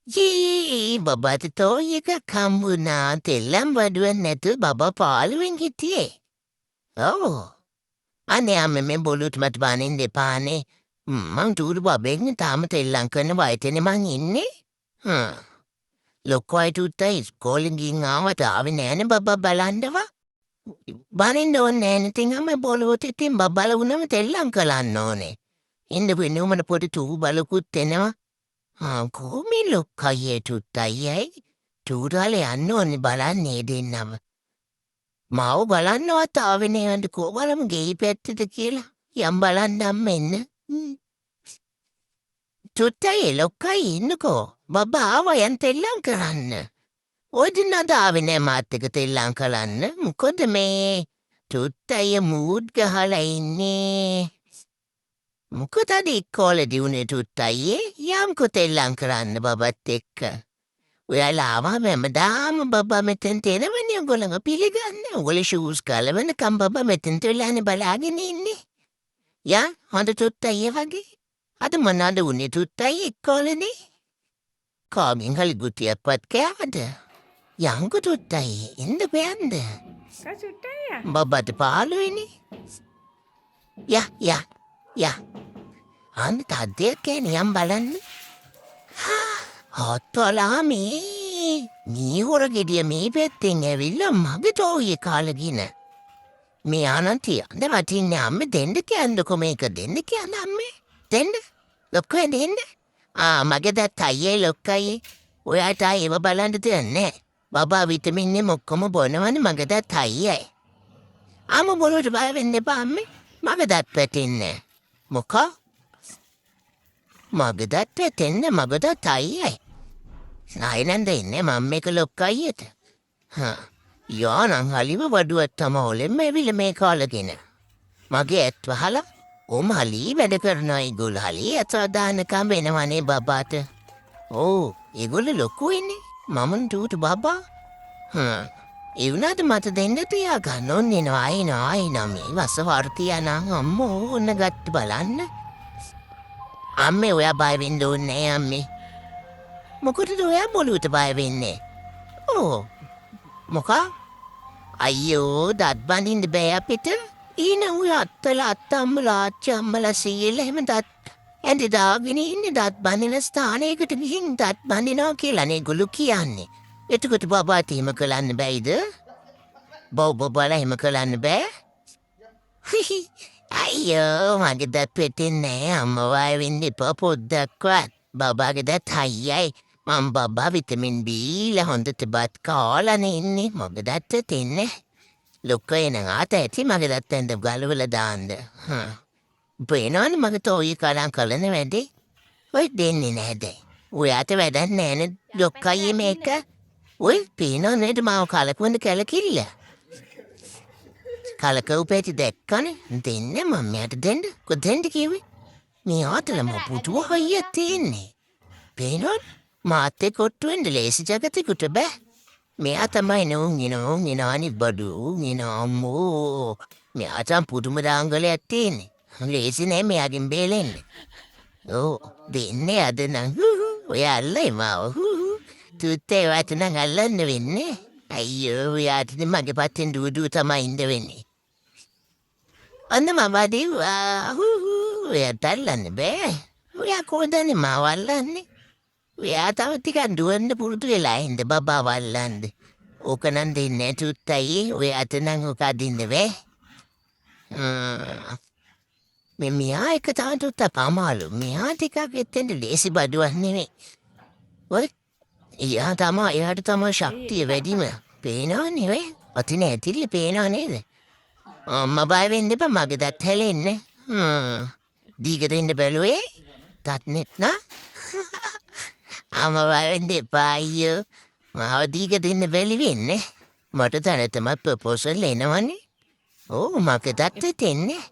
බබට තෝයි එක කම්බුනා තෙල්ලම් වඩුවෙන් නැතු බබ පාලුවෙන් හිටියේ. ඔව්. අනේ අම්ම මේ බොලුත් මට බානින් දෙපානේ. මං ටූරු බබෙක්නේ තාම තෙල්ලම් කරන වයතනේ මං ඉන්නේ. ලොකු අයට උත්තයි ඉස්කෝලෙන් ගිහින් ආවට ආවේ නෑනේ බබා බලන්නවා. බනින්න ඕනේ නෑනේ ඉතින් අම්ම බොලුවට ඉතින් බබලා වුණම තෙල්ලම් කරන්න ඕනේ. ඉන්න වෙන්නේ උමන පොඩි ටූ බලකුත් එනවා. කොහොමේ ලොක්කයේ තුත්තයියයි ටූරාල යන්න ඕනේ බලන්නේ දෙන්නම. මාව බලන්නවත් ආවේ නෑ කෝ බලමු ගෙයි පැත්තට කියලා. යම් බලන්නම් එන්න. තුත්තයි ලොක්කයි ඉන්නකෝ. බබා ආවා යන් තෙල්ලම් කරන්න. ඔය දින අද ආවේ නෑ මාත් එක්ක තෙල්ලම් කරන්න. මොකද මේ තුත්තයි මූඩ් ගහලා ඉන්නේ. මොකද අද ඉස්කෝලේදී උනේ තුත්තයියේ යම්කෝ තෙල්ලම් කරන්න බබත් එක්ක. ඔයාලා ආවම හැමදාම බබා මෙතෙන්ට එනවනේ ඔයගොල්ලෝ පිළිගන්නේ. ඔයගොල්ලෝ ෂූස් කලවනකම් බබා මෙතෙන්ට වෙලානේ බලාගෙන ඉන්නේ. යා හොඳ තුත්තයියේ වගේ. අද මොනවාද උනේ තුත්තයියේ ඉස්කෝලේනේ? කාමින් හලි ගුටියක්වත් කෑවද? යංකු තුත්තයියේ ඉන්න බෑන්ද? බබාට පාළුවේනේ. යා අන්න තද්දයක් කෑනියම් බලන්න. හොත්තොලා මේ හොර ගෙඩිය මේ පැත්තෙන් ඇවිල්ලා මගේ තෝයේ කාලගෙන. මේ ආනන්තිය අද වටින්නේ අම්ම දෙන්න කියන්නකො මේක දෙන්න කියන්න අම්මේ. දෙන්න. ලොක්කෝ දෙන්න. මගේ දත් අයියේ ලොක්කයි. ඔයාට ඒව බලන්න දෙයක් නෑ. බබා විටමින් එම් ඔක්කොම බොනවනේ මගේ දත් අයියයි. ආම බොරුවට බය වෙන්න එපා අම්මේ. මගේ දත් වැටෙන්නේ. මොකෝ? මගේ දත් වැටෙන්නේ මගේ දත් අයියයි. නයිනන්ද ඉන්නේ මම එක ලොක්කයියට. යානං හලිව වඩුවත් තම ඔලෙම ඇවිල්ලා මේ කාලගෙන. මගේ ඇත් වහලා ඕම හලී වැඩ කරනවා ඒගොල්ලෝ හලී ඇත දානකම් වෙනවනේ බබාට. ඕ ඒගොල්ලෝ ලොකු ඉන්නේ. මමන් ටූට බබා. ඒ වුණාට මට දෙන්න තියා ගන්න ඕනේ නෑ මේ වස වර්තියා නම් අම්මෝ ඕන්න ගත්ත බලන්න. අම්මේ ඔයා බය වෙන්න ඕනේ නෑ අම්මේ. මොකටද ඔයා බොලුවට බය වෙන්නේ? මොකා? අයියෝ දත් බඳින්න බෑ අපිට. ඊන උය අත්තලා අත්තම්මලා ආච්චම්මලා සීයලා එහෙම දත් ඇඳි දාගෙන ඉන්නේ දත් බඳින ස්ථානයකට ගිහින් දත් බඳිනවා කියලානේ ඒගොල්ලෝ කියන්නේ. එතකොට බබාට එහෙම කරන්න බෑයිද? බබාලා එහෙම කරන්න බෑ? අයියෝ මගේ දත් පෙටෙන්නේ නෑ අම්මා වය වෙන්න එපා පොඩ්ඩක්වත්. බබාගේ දත් හයියයි. මම බබා විටමින් බීලා හොඳට බත් කාලානේ ඉන්නේ. මගේ දත් පෙටෙන්නේ. ලොක්කෝ එනවා ආත ඇති මගේ දත් ඇඳ ගලවලා දාන්න. පේනවනේ මගේ තෝයි කරන් කලන වැඩේ. ඔය දෙන්නේ නැද? ඔයාට වැඩක් නෑනේ ලොක්කයි මේක. ඔය පේනව නේද මාව කලකුවන කැලකිල්ල? කලකව් පැටි දැක්කනේ. දෙන්න මම මෙයාට දෙන්න. කොහෙන්ද කිව්වේ? මේ ආතලම පුතුව හයිය තියෙන්නේ. පේනවද? මාත් එක්ක ඔට්ටු වෙන්න ලේසි ජගතෙකුට බෑ. මෙයා තමයි නෝන් අනිත් බඩු අම්මෝ. මෙයාට පුදුම දාංගලයක් තියෙන්නේ. ලේසි නෑ මෙයාගෙන් බේලෙන්න. ඔව් දෙන්නේ අද නම් ඔය අල්ලයි මාව. තුත්තේ වට නම් අල්ලන්න වෙන්නේ. අයියෝ ඔයාට මගේ පැත්තෙන් දුවදුව තමයි ඉන්න වෙන්නේ. අන්න මම දිව්වා. ඔයාට අල්ලන්න බෑ. ඔයා කොහෙන්ද මාව අල්ලන්නේ? ඔයා තව ටිකක් දුවන්න පුරුදු වෙලා ඉන්න බබාව අල්ලන්න. ඕක නම් දෙන්නේ තුත්තයි. ඔයාට නම් ඕක අදින්න බෑ. මෙයා එක තව තුත්තා පමාලු. මෙයා ටිකක් එතෙන්ද ලේසි බඩුවක් නෙමෙයි. ඔය එයාට තමයි ශක්තිය වැඩිම. පේනවනේ ඔය. අතින් ඇතිල්ල පේනව නේද? අම්මා බය වෙන්න එපා මගේ දත් හැලෙන්නේ. දීගට ඉන්න බැලුවේ? දත් නෙත්නා? අම්මා බය වෙන්න එපා අයියෝ. මාව දීගට ඉන්න බැලි වෙන්නේ. මට තනතම ප්‍රොපෝසල් එනවනේ. ඕ මගේ දත් එන්නේ.